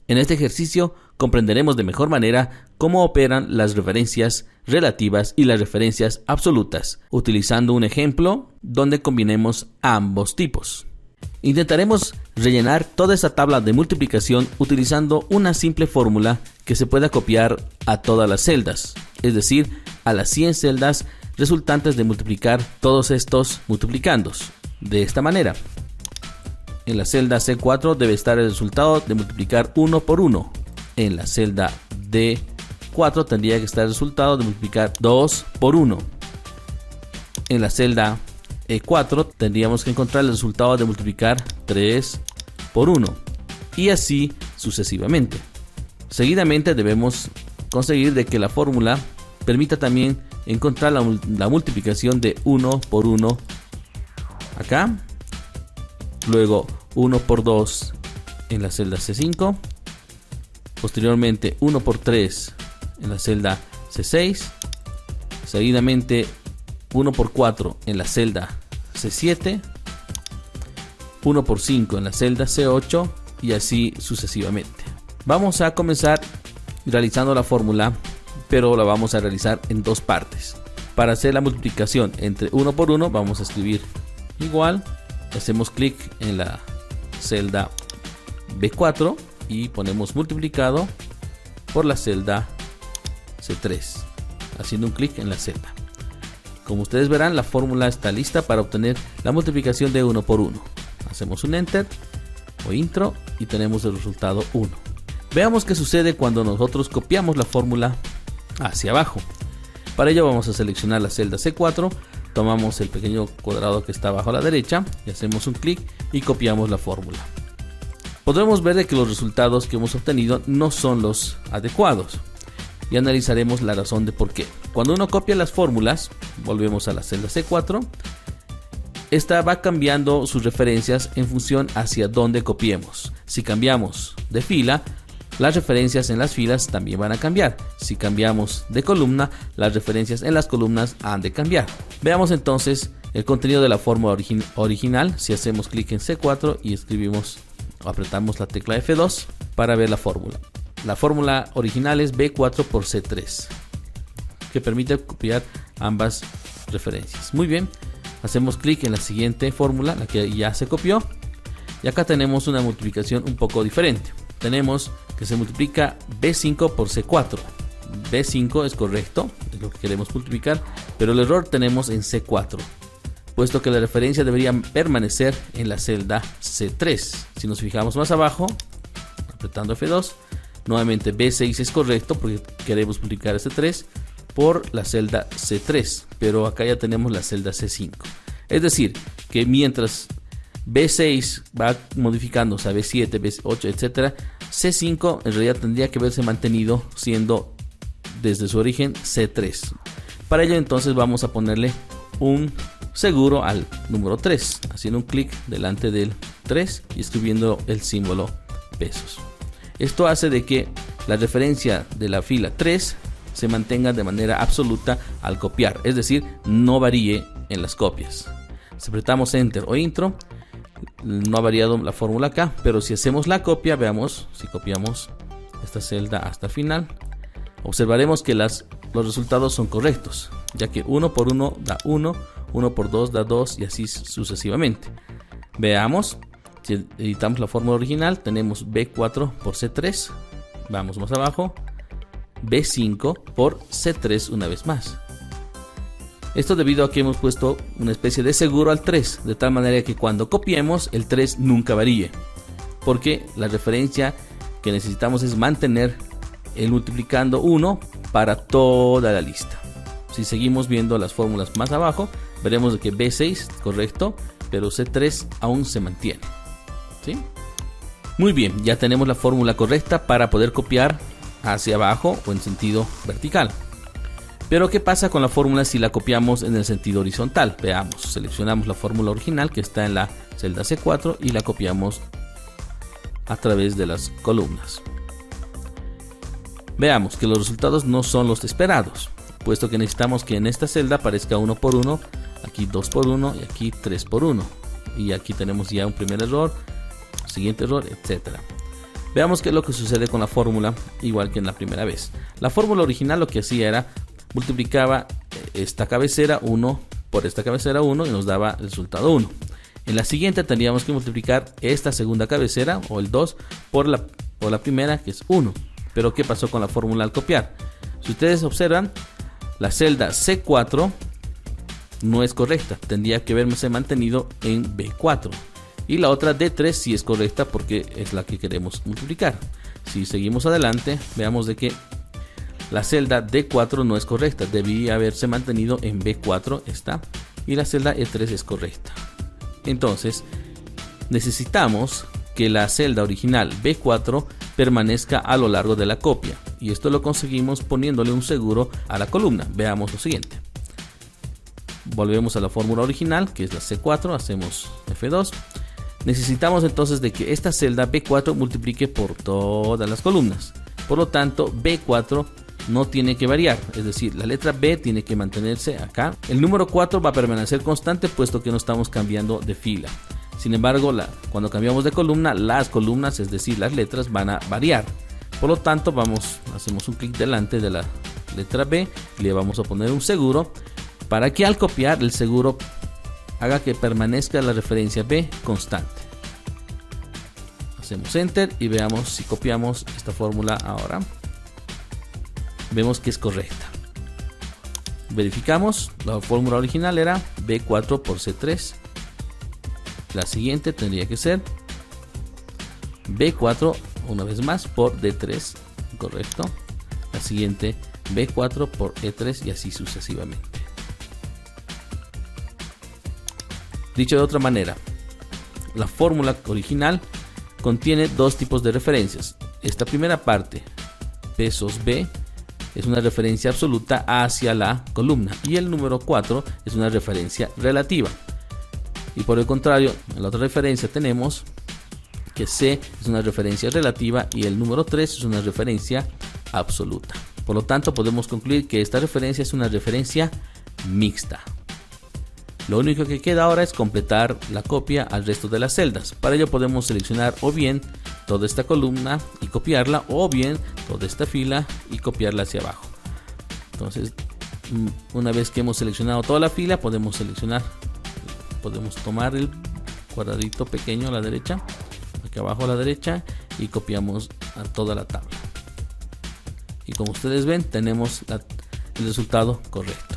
En este ejercicio comprenderemos de mejor manera cómo operan las referencias relativas y las referencias absolutas, utilizando un ejemplo donde combinemos ambos tipos. Intentaremos rellenar toda esta tabla de multiplicación utilizando una simple fórmula que se pueda copiar a todas las celdas, es decir, a las 100 celdas resultantes de multiplicar todos estos multiplicandos. De esta manera, en la celda C4 debe estar el resultado de multiplicar 1 por 1. En la celda D4 tendría que estar el resultado de multiplicar 2 por 1. En la celda E4 tendríamos que encontrar el resultado de multiplicar 3 por 1. Y así sucesivamente. Seguidamente debemos conseguir de que la fórmula permita también encontrar la multiplicación de 1 por 1 acá. Luego 1 por 2 en la celda C5. Posteriormente 1 por 3 en la celda C6. Seguidamente 1 por 4 en la celda C7. 1 por 5 en la celda C8 y así sucesivamente. Vamos a comenzar realizando la fórmula, pero la vamos a realizar en dos partes. Para hacer la multiplicación entre 1 por 1 vamos a escribir igual. Hacemos clic en la celda B4 y ponemos multiplicado por la celda C3, haciendo un clic en la celda. Como ustedes verán, la fórmula está lista para obtener la multiplicación de 1 por 1. Hacemos un enter o intro y tenemos el resultado 1. Veamos qué sucede cuando nosotros copiamos la fórmula hacia abajo. Para ello vamos a seleccionar la celda C4, tomamos el pequeño cuadrado que está abajo a la derecha y hacemos un clic y copiamos la fórmula. Podremos ver de que los resultados que hemos obtenido no son los adecuados y analizaremos la razón de por qué. Cuando uno copia las fórmulas, volvemos a la celda C4, esta va cambiando sus referencias en función hacia dónde copiemos. Si cambiamos de fila, las referencias en las filas también van a cambiar. Si cambiamos de columna, las referencias en las columnas han de cambiar. Veamos entonces el contenido de la fórmula original. Si hacemos clic en C4 y escribimos o apretamos la tecla F2 para ver la fórmula. La fórmula original es B4 por C3, que permite copiar ambas referencias. Muy bien, hacemos clic en la siguiente fórmula, la que ya se copió. Y acá tenemos una multiplicación un poco diferente. Tenemos que se multiplica B5 por C4. B5 es correcto, es lo que queremos multiplicar, pero el error tenemos en C4, puesto que la referencia debería permanecer en la celda C3. Si nos fijamos más abajo, apretando F2, nuevamente B6 es correcto porque queremos multiplicar este 3 por la celda C3, pero acá ya tenemos la celda C5. Es decir, que mientras B6 va modificándose a B7, B8, etc., C5 en realidad tendría que haberse mantenido siendo desde su origen C3. Para ello entonces vamos a ponerle un seguro al número 3, haciendo un clic delante del 3 y escribiendo el símbolo pesos. Esto hace de que la referencia de la fila 3 se mantenga de manera absoluta al copiar, es decir, no varíe en las copias. Si apretamos enter o intro, no ha variado la fórmula acá, pero si hacemos la copia, veamos, si copiamos esta celda hasta el final, observaremos que los resultados son correctos, ya que 1 por 1 da 1, 1 por 2 da 2 y así sucesivamente. Veamos, si editamos la fórmula original, tenemos B4 por C3, vamos más abajo, B5 por C3 una vez más. Esto debido a que hemos puesto una especie de seguro al 3, de tal manera que cuando copiemos el 3 nunca varíe, porque la referencia que necesitamos es mantener el multiplicando 1 para toda la lista. Si seguimos viendo las fórmulas más abajo, veremos de que B6 correcto, pero C3 aún se mantiene. ¿Sí? Muy bien, ya tenemos la fórmula correcta para poder copiar hacia abajo o en sentido vertical. Pero ¿qué pasa con la fórmula si la copiamos en el sentido horizontal? Veamos, seleccionamos la fórmula original que está en la celda C4 y la copiamos a través de las columnas. Veamos que los resultados no son los esperados, puesto que necesitamos que en esta celda aparezca 1 por 1, aquí 2 por 1 y aquí 3 por 1. Y aquí tenemos ya un primer error, siguiente error, etc. Veamos qué es lo que sucede con la fórmula, igual que en la primera vez. La fórmula original lo que hacía era multiplicaba esta cabecera 1 por esta cabecera 1 y nos daba el resultado 1. En la siguiente tendríamos que multiplicar esta segunda cabecera o el 2 por la primera, que es 1. Pero ¿qué pasó con la fórmula al copiar? Si ustedes observan, la celda C4 no es correcta, tendría que haberse mantenido en B4. Y la otra D3 sí es correcta porque es la que queremos multiplicar. Si seguimos adelante, veamos de que la celda D4 no es correcta, debía haberse mantenido en B4, está, y la celda E3 es correcta. Entonces, necesitamos que la celda original B4 permanezca a lo largo de la copia, y esto lo conseguimos poniéndole un seguro a la columna. Veamos lo siguiente. Volvemos a la fórmula original, que es la C4, hacemos F2. Necesitamos entonces de que esta celda B4 multiplique por todas las columnas. Por lo tanto, B4 no tiene que variar, es decir, la letra B tiene que mantenerse acá. El número 4 va a permanecer constante puesto que no estamos cambiando de fila. Sin embargo, cuando cambiamos de columna, las columnas, es decir, las letras van a variar. Por lo tanto, hacemos un clic delante de la letra B y le vamos a poner un seguro para que al copiar el seguro haga que permanezca la referencia B constante. Hacemos Enter y veamos si copiamos esta fórmula ahora. Vemos que es correcta. Verificamos, la fórmula original era B4 por C3. La siguiente tendría que ser B4 una vez más por D3, correcto. La siguiente B4 por E3 y así sucesivamente. Dicho de otra manera, la fórmula original contiene dos tipos de referencias. Esta primera parte, pesos B, es una referencia absoluta hacia la columna y el número 4 es una referencia relativa. Y por el contrario, en la otra referencia tenemos que C es una referencia relativa y el número 3 es una referencia absoluta. Por lo tanto, podemos concluir que esta referencia es una referencia mixta. Lo único que queda ahora es completar la copia al resto de las celdas. Para ello podemos seleccionar o bien toda esta columna y copiarla, o bien toda esta fila y copiarla hacia abajo. Entonces, una vez que hemos seleccionado toda la fila, podemos tomar el cuadradito pequeño a la derecha, aquí abajo a la derecha, y copiamos a toda la tabla. Y como ustedes ven, tenemos el resultado correcto.